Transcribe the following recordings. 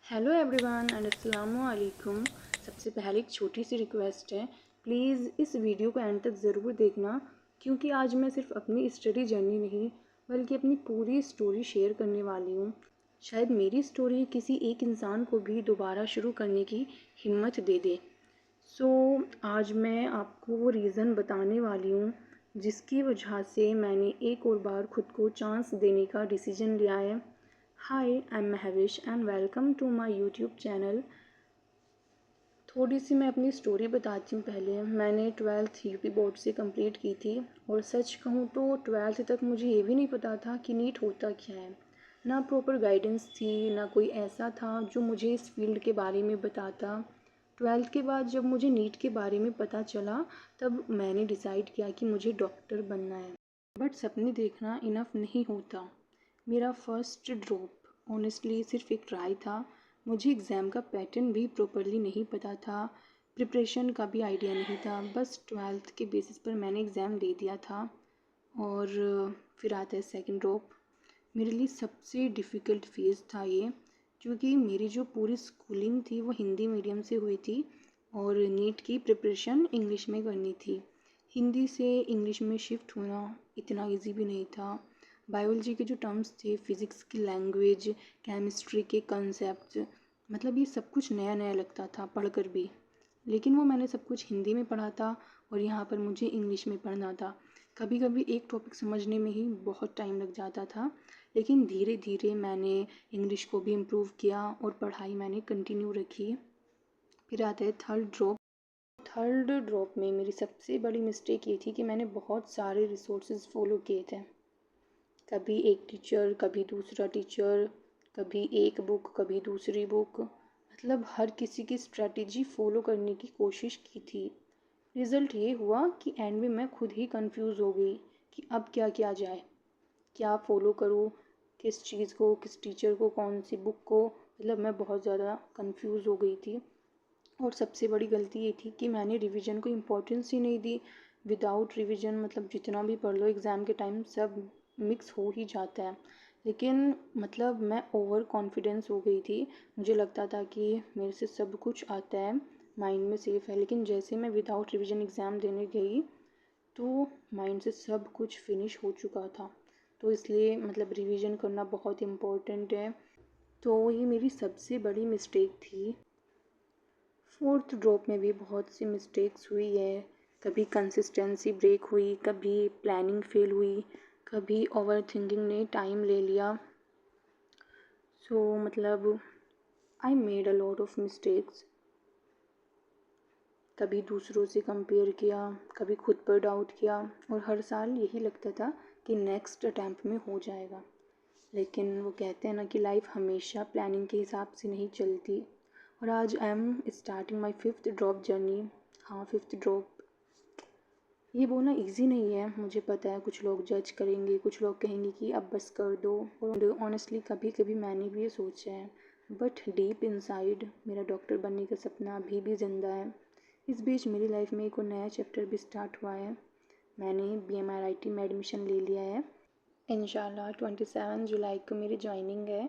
Hello everyone and अस्सलाम वालेकुम। सबसे पहले एक छोटी सी रिक्वेस्ट है, प्लीज़ इस वीडियो को एंड तक ज़रूर देखना, क्योंकि आज मैं सिर्फ अपनी स्टडी जर्नी नहीं बल्कि अपनी पूरी स्टोरी शेयर करने वाली हूँ। शायद मेरी स्टोरी किसी एक इंसान को भी दोबारा शुरू करने की हिम्मत दे दे। सो आज मैं आपको वो रीज़न बताने वाली हूँ जिसकी वजह से मैंने एक और बार खुद को चांस देने का डिसीजन लिया है। Hi, I am Mahvish and welcome to my YouTube channel. थोड़ी सी मैं अपनी स्टोरी बताती हूँ। पहले मैंने 12th यूपी बोर्ड से कंप्लीट की थी, और सच कहूँ तो 12th तक मुझे ये भी नहीं पता था कि नीट होता क्या है। ना प्रॉपर गाइडेंस थी, ना कोई ऐसा था जो मुझे इस फील्ड के बारे में बताता। 12th के बाद जब मुझे नीट के बारे में पता चला, तब मैंने डिसाइड किया कि मुझे डॉक्टर बनना है। बट सपने देखना इनफ नहीं होता। मेरा फर्स्ट ड्रॉप ऑनेस्टली सिर्फ एक ट्राई था। मुझे एग्ज़ाम का पैटर्न भी प्रॉपरली नहीं पता था, प्रिपरेशन का भी आइडिया नहीं था। बस 12th के बेसिस पर मैंने एग्ज़ाम दे दिया था। और फिर आता है सेकंड ड्रॉप। मेरे लिए सबसे डिफ़िकल्ट फेज़ था ये, क्योंकि मेरी जो पूरी स्कूलिंग थी वो हिंदी मीडियम से हुई थी, और नीट की प्रिपरेशन इंग्लिश में करनी थी। हिंदी से इंग्लिश में शिफ्ट होना इतना इजी भी नहीं था। बायोलॉजी के जो टर्म्स थे, फिज़िक्स की लैंग्वेज, केमिस्ट्री के कंसेप्ट, मतलब ये सब कुछ नया नया लगता था पढ़कर भी। लेकिन वो मैंने सब कुछ हिंदी में पढ़ा था, और यहाँ पर मुझे इंग्लिश में पढ़ना था। कभी कभी एक टॉपिक समझने में ही बहुत टाइम लग जाता था। लेकिन धीरे धीरे मैंने इंग्लिश को भी इम्प्रूव किया और पढ़ाई मैंने कंटिन्यू रखी। फिर आता है थर्ड ड्रॉप। थर्ड ड्रॉप में मेरी सबसे बड़ी मिस्टेक ये थी कि मैंने बहुत सारे रिसोर्सेज फॉलो किए थे। कभी एक टीचर, कभी दूसरा टीचर, कभी एक बुक, कभी दूसरी बुक, मतलब हर किसी की स्ट्रेटजी फॉलो करने की कोशिश की थी। रिज़ल्ट ये हुआ कि एंड में मैं खुद ही कंफ्यूज हो गई कि अब क्या किया जाए, क्या फ़ॉलो करूँ, किस चीज़ को, किस टीचर को, कौन सी बुक को। मतलब मैं बहुत ज़्यादा कंफ्यूज हो गई थी। और सबसे बड़ी गलती ये थी कि मैंने रिवीजन को इम्पोर्टेंस ही नहीं दी। विदाउट रिवीजन मतलब जितना भी पढ़ लो एग्ज़ाम के टाइम सब मिक्स हो ही जाता है। लेकिन मतलब मैं ओवर कॉन्फिडेंस हो गई थी। मुझे लगता था कि मेरे से सब कुछ आता है, माइंड में सेफ है। लेकिन जैसे मैं विदाउट रिवीजन एग्ज़ाम देने गई, तो माइंड से सब कुछ फिनिश हो चुका था। तो इसलिए मतलब रिवीजन करना बहुत इम्पोर्टेंट है। तो ये मेरी सबसे बड़ी मिस्टेक थी। फोर्थ ड्रॉप में भी बहुत सी मिस्टेक्स हुई है। कभी कंसिस्टेंसी ब्रेक हुई, कभी प्लानिंग फेल हुई, कभी ओवर थिंकिंग ने टाइम ले लिया। सो मतलब I made a lot of mistakes. कभी दूसरों से कंपेयर किया, कभी खुद पर डाउट किया, और हर साल यही लगता था कि नेक्स्ट अटैम्प्ट में हो जाएगा। लेकिन वो कहते हैं ना कि लाइफ हमेशा प्लानिंग के हिसाब से नहीं चलती। और आज I am starting my fifth drop journey. हाँ, फिफ्थ ड्रॉप। ये बोलना इजी नहीं है, मुझे पता है। कुछ लोग जज करेंगे, कुछ लोग कहेंगे कि अब बस कर दो। और ऑनेस्टली कभी कभी मैंने भी ये सोचा है। बट डीप इनसाइड मेरा डॉक्टर बनने का सपना अभी भी ज़िंदा है। इस बीच मेरी लाइफ में एक और नया चैप्टर भी स्टार्ट हुआ है। मैंने BMRIT में एडमिशन ले लिया है। इंशाल्लाह 27 जुलाई को मेरी ज्वाइनिंग है,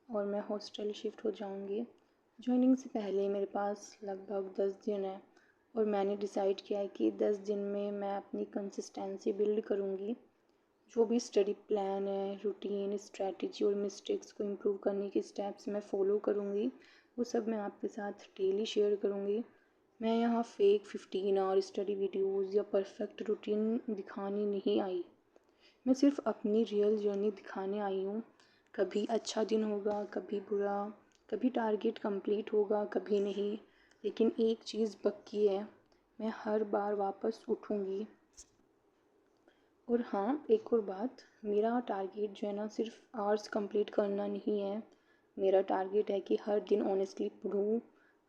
और मैं हॉस्टल शिफ्ट हो जाऊंगी। ज्वाइनिंग से पहले मेरे पास लगभग 10 दिन है, और मैंने डिसाइड किया है कि 10 दिन में मैं अपनी कंसिस्टेंसी बिल्ड करूंगी। जो भी स्टडी प्लान है, रूटीन, स्ट्रेटजी और मिस्टेक्स को इम्प्रूव करने के स्टेप्स मैं फ़ॉलो करूंगी, वो सब मैं आपके साथ डेली शेयर करूंगी। मैं यहाँ फेक 15 आवर स्टडी वीडियोज़ या परफेक्ट रूटीन दिखाने नहीं आई। मैं सिर्फ अपनी रियल जर्नी दिखाने आई हूँ। कभी अच्छा दिन होगा, कभी बुरा, कभी टारगेट कंप्लीट होगा, कभी नहीं। लेकिन एक चीज़ पक्की है, मैं हर बार वापस उठूँगी। और हाँ, एक और बात, मेरा टारगेट जो है ना सिर्फ आवर्स कंप्लीट करना नहीं है। मेरा टारगेट है कि हर दिन ऑनेस्टली पढूँ,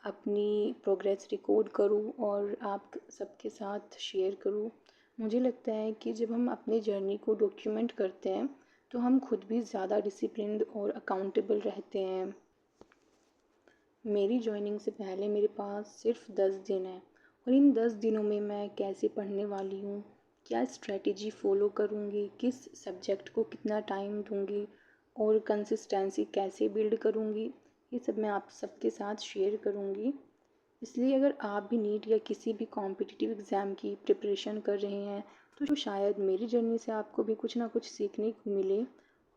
अपनी प्रोग्रेस रिकॉर्ड करूँ और आप सबके साथ शेयर करूँ। मुझे लगता है कि जब हम अपनी जर्नी को डॉक्यूमेंट करते हैं, तो हम खुद भी ज़्यादा डिसिप्लिन्ड और अकाउंटेबल रहते हैं। मेरी जॉइनिंग से पहले मेरे पास सिर्फ 10 दिन है, और इन 10 दिनों में मैं कैसे पढ़ने वाली हूँ, क्या स्ट्रेटेजी फ़ॉलो करूँगी, किस सब्जेक्ट को कितना टाइम दूँगी, और कंसिस्टेंसी कैसे बिल्ड करूँगी, ये सब मैं आप सबके साथ शेयर करूँगी। इसलिए अगर आप भी नीट या किसी भी कॉम्पिटिटिव एग्ज़ाम की प्रिपरेशन कर रहे हैं तो शायद मेरी जर्नी से आपको भी कुछ ना कुछ सीखने को मिले।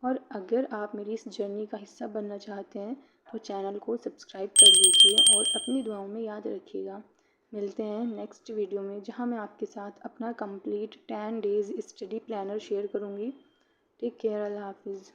और अगर आप मेरी इस जर्नी का हिस्सा बनना चाहते हैं तो चैनल को सब्सक्राइब कर लीजिए और अपनी दुआओं में याद रखिएगा। मिलते हैं नेक्स्ट वीडियो में, जहां मैं आपके साथ अपना complete 10 days study planner share करूंगी। टेक केयर, अल्लाह हाफिज़।